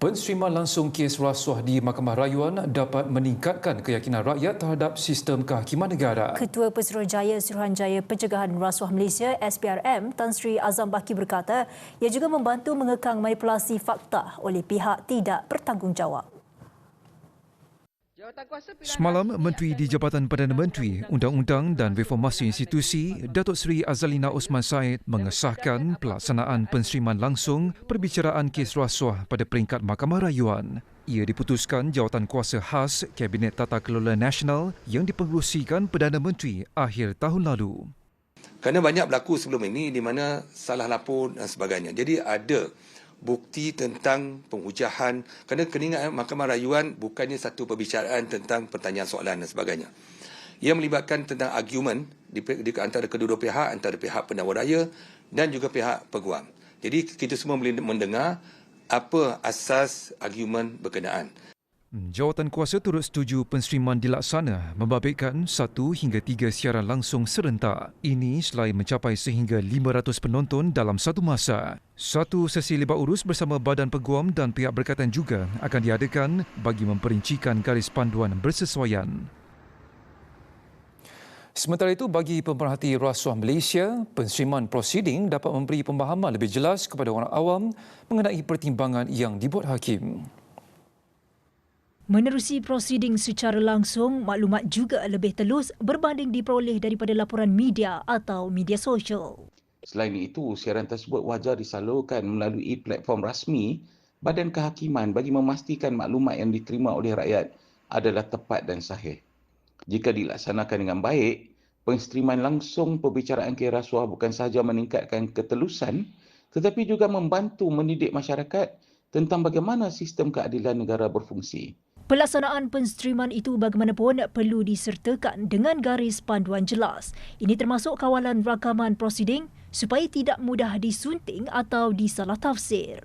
Penerimaan langsung kes rasuah di Mahkamah Rayuan dapat meningkatkan keyakinan rakyat terhadap sistem kehakiman negara. Ketua Pesuruhjaya Suruhanjaya Pencegahan Rasuah Malaysia SPRM Tan Sri Azam Baki berkata, ia juga membantu mengekang manipulasi fakta oleh pihak tidak bertanggungjawab. Semalam, Menteri di Jabatan Perdana Menteri, Undang-Undang dan Reformasi Institusi, Datuk Seri Azalina Osman Said mengesahkan pelaksanaan penerimaan langsung perbicaraan kes rasuah pada peringkat Mahkamah Rayuan. Ia diputuskan Jawatan Kuasa Khas Kabinet Tata Kelola Nasional yang dipengerusikan Perdana Menteri akhir tahun lalu. Kerana banyak berlaku sebelum ini di mana salah lapor dan sebagainya. Jadi ada bukti tentang penghujahan, kerana kena ingat Mahkamah Rayuan bukannya satu perbicaraan tentang pertanyaan soalan dan sebagainya. Ia melibatkan tentang argumen di antara kedua-dua pihak, antara pihak pendakwa raya dan juga pihak peguam. Jadi kita semua boleh mendengar apa asas argumen berkenaan. Jawatan kuasa turut setuju penerimaan dilaksana membabitkan 1 hingga 3 siaran langsung serentak. Ini selain mencapai sehingga 500 penonton dalam satu masa. Satu sesi lebat urus bersama Badan Peguam dan pihak berkaitan juga akan diadakan bagi memperincikan garis panduan bersesuaian. Sementara itu, bagi pemerhati rasuah Malaysia, penerimaan prosiding dapat memberi pemahaman lebih jelas kepada orang awam mengenai pertimbangan yang dibuat hakim. Menerusi prosiding secara langsung, maklumat juga lebih telus berbanding diperoleh daripada laporan media atau media sosial. Selain itu, siaran tersebut wajar disalurkan melalui platform rasmi Badan Kehakiman bagi memastikan maklumat yang diterima oleh rakyat adalah tepat dan sahih. Jika dilaksanakan dengan baik, penerimaan langsung perbicaraan kes rasuah bukan sahaja meningkatkan ketelusan tetapi juga membantu mendidik masyarakat tentang bagaimana sistem keadilan negara berfungsi. Pelaksanaan penerimaan itu bagaimanapun perlu disertakan dengan garis panduan jelas. Ini termasuk kawalan rakaman prosiding supaya tidak mudah disunting atau disalah tafsir.